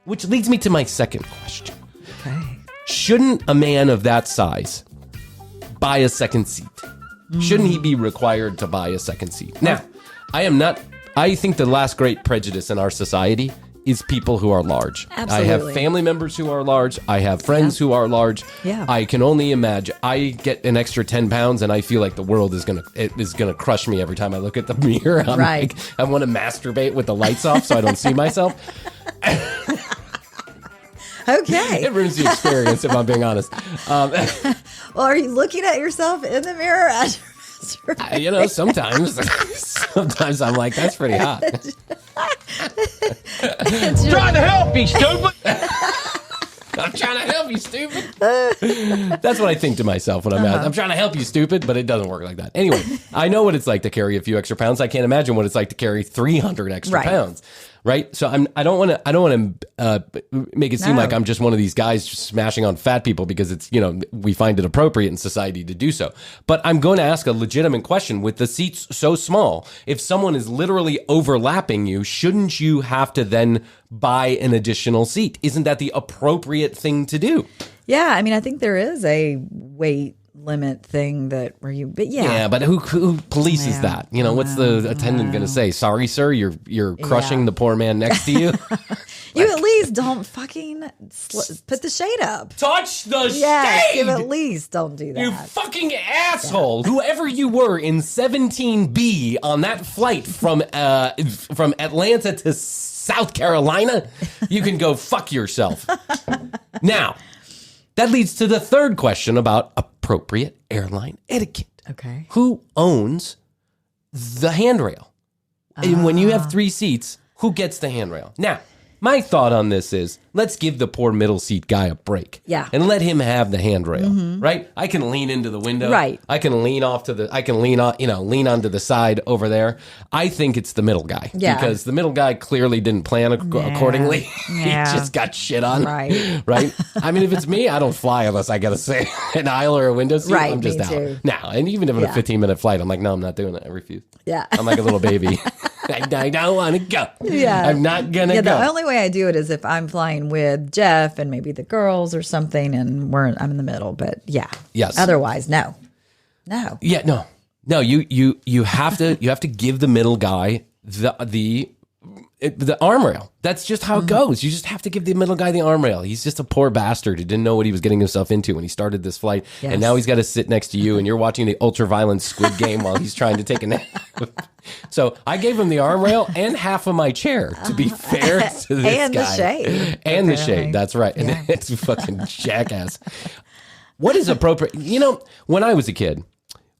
Which leads me to my second question. Okay. Shouldn't a man of that size buy a second seat? Shouldn't he be required to buy a second seat? Now, I think the last great prejudice in our society is people who are large. Absolutely. I have family members who are large. I have friends who are large. Yeah. I can only imagine. I get an extra 10 pounds and I feel like the world is gonna crush me every time I look at the mirror. I'm right. like, I want to masturbate with the lights off so I don't see myself. Okay. It ruins the experience if I'm being honest. Well, are you looking at yourself in the mirror as you're masturbating? Sometimes I'm like, that's pretty hot. Trying to help you, stupid. I'm trying to help you, stupid. That's what I think to myself when I'm trying to help you, stupid, but it doesn't work like that. Anyway, I know what it's like to carry a few extra pounds. I can't imagine what it's like to carry 300 extra pounds. Right. So I don't want to make it seem like I'm just one of these guys just smashing on fat people because it's, we find it appropriate in society to do so. But I'm going to ask a legitimate question. With the seats so small, if someone is literally overlapping you, shouldn't you have to then buy an additional seat? Isn't that the appropriate thing to do? Yeah. I mean, I think there is a weight limit thing but who polices that? What's the attendant going to say? Sorry, sir, you're crushing the poor man next to you. You at least don't fucking put the shade up. Touch the shade. You at least don't do that. You fucking asshole. Yeah. Whoever you were in 17B on that flight from Atlanta to South Carolina, you can go fuck yourself. Now, that leads to the third question about appropriate airline etiquette. Okay. Who owns the handrail? And when you have 3 seats, who gets the handrail? Now, my thought on this is, let's give the poor middle seat guy a break. Yeah. And let him have the handrail, right? I can lean into the window. Right. I can lean onto the side over there. I think it's the middle guy. Yeah. Because the middle guy clearly didn't plan accordingly. Yeah. He just got shit on. Right. Right? I mean, if it's me, I don't fly unless I got to say an aisle or a window seat. Right, I'm just me out. too. Now, and even if it's a 15-minute flight, I'm like, no, I'm not doing it. I refuse. Yeah. I'm like a little baby. I don't want to go. Yeah. I'm not going to go. The only way I do it is if I'm flying with Jeff and maybe the girls or something and I'm in the middle. But yeah. Yes. Otherwise, no. Yeah, no. No, you have to give the middle guy the arm rail. That's just how it goes. You just have to give the middle guy the arm rail. He's just a poor bastard who didn't know what he was getting himself into when he started this flight. Yes. And now he's got to sit next to you and you're watching the ultra-violent Squid Game while he's trying to take a nap. So I gave him the arm rail and half of my chair, to be fair to this and guy. The shade. And the shade. That's right. And Yeah. it's fucking jackass. What is appropriate? When I was a kid,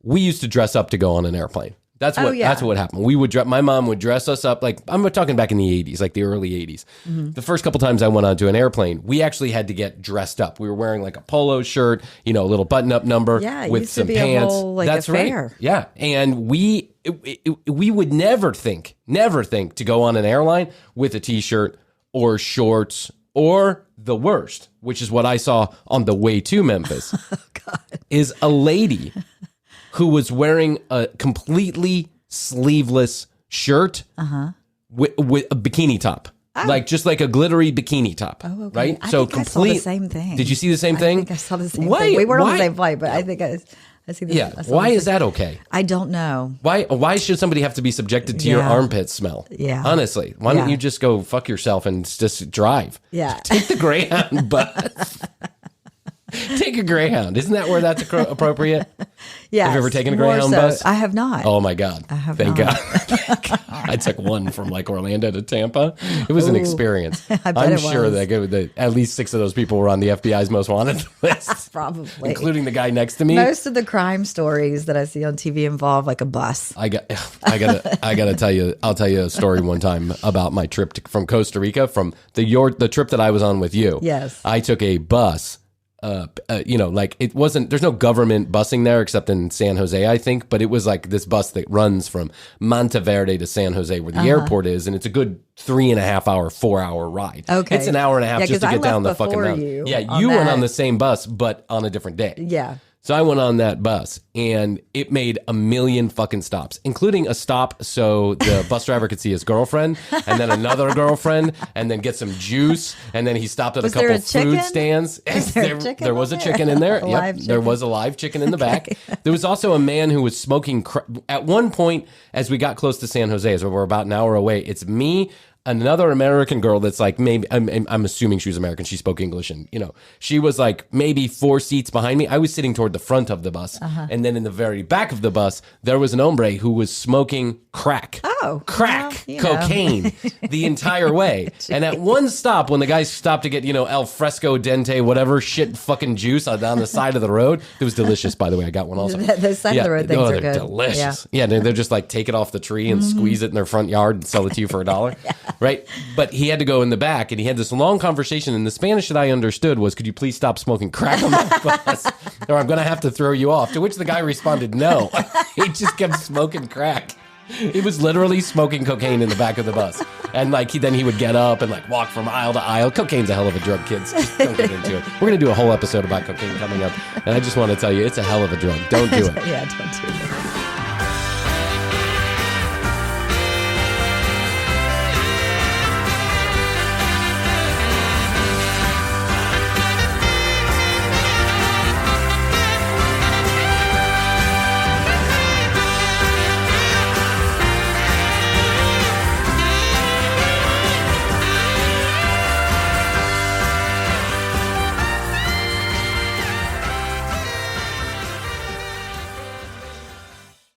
we used to dress up to go on an airplane. That's what happened. We would my mom would dress us up, like I'm talking back in the 80s, like the early 80s. Mm-hmm. The first couple times I went onto an airplane, we actually had to get dressed up. We were wearing like a polo shirt, a little button-up number with some pants. That's right. Yeah, and we would never think to go on an airline with a t-shirt or shorts or the worst, which is what I saw on the way to Memphis, is a lady who was wearing a completely sleeveless shirt with a bikini top. Just like a glittery bikini top. Oh, okay. Right? I think I saw the same thing. Did you see the same thing? I think I saw the same thing. We weren't on the same flight, but I think I see the Yeah. Why is that okay? I don't know. Why should somebody have to be subjected to your armpit smell? Yeah. Honestly. Why don't you just go fuck yourself and just drive? Yeah. Take the Greyhound bus. Take a Greyhound. Isn't that where that's appropriate? Yeah. Have you ever taken a Greyhound bus? I have not. Oh my God. I have Thank not. God. I took one from like Orlando to Tampa. It was an experience. I bet I'm it sure was. that at least 6 of those people were on the FBI's most wanted list. Probably. Including the guy next to me. Most of the crime stories that I see on TV involve like a bus. I gotta tell you, I'll tell you a story one time about my trip from Costa Rica, from the trip that I was on with you. Yes. I took a bus. It wasn't, there's no government busing there except in San Jose, I think, but it was like this bus that runs from Monteverde to San Jose where the airport is. And it's a good 3.5 hour, 4 hour ride. Okay. It's an hour and a half just to get down the fucking mountain. You went on the same bus, but on a different day. Yeah. So I went on that bus, and it made a million fucking stops, including a stop so the bus driver could see his girlfriend, and then another girlfriend, and then get some juice, and then he stopped at a couple food stands. There was a chicken in there. Yep, there was a live chicken in the back. There was also a man who was smoking at one point as we got close to San Jose, so we're about an hour away. It's me, another American girl that's like, maybe I'm assuming she was American. She spoke English, and she was like maybe 4 seats behind me. I was sitting toward the front of the bus, and then in the very back of the bus there was an hombre who was smoking crack. Cocaine the entire way. And at one stop, when the guy stopped to get al fresco dente whatever shit fucking juice down the side of the road, it was delicious, by the way. I got one also. Those side of the road things are good. Delicious. Yeah, they're just like take it off the tree and squeeze it in their front yard and sell it to you for $1. Right? But he had to go in the back, and he had this long conversation, and the Spanish that I understood was, could you please stop smoking crack on my bus, or I'm going to have to throw you off, to which the guy responded, no. He just kept smoking crack. He was literally smoking cocaine in the back of the bus. And then he would get up and walk from aisle to aisle. Cocaine's a hell of a drug, kids. Just don't get into it. We're going to do a whole episode about cocaine coming up, and I just want to tell you, it's a hell of a drug. Don't do it. Yeah, don't do it.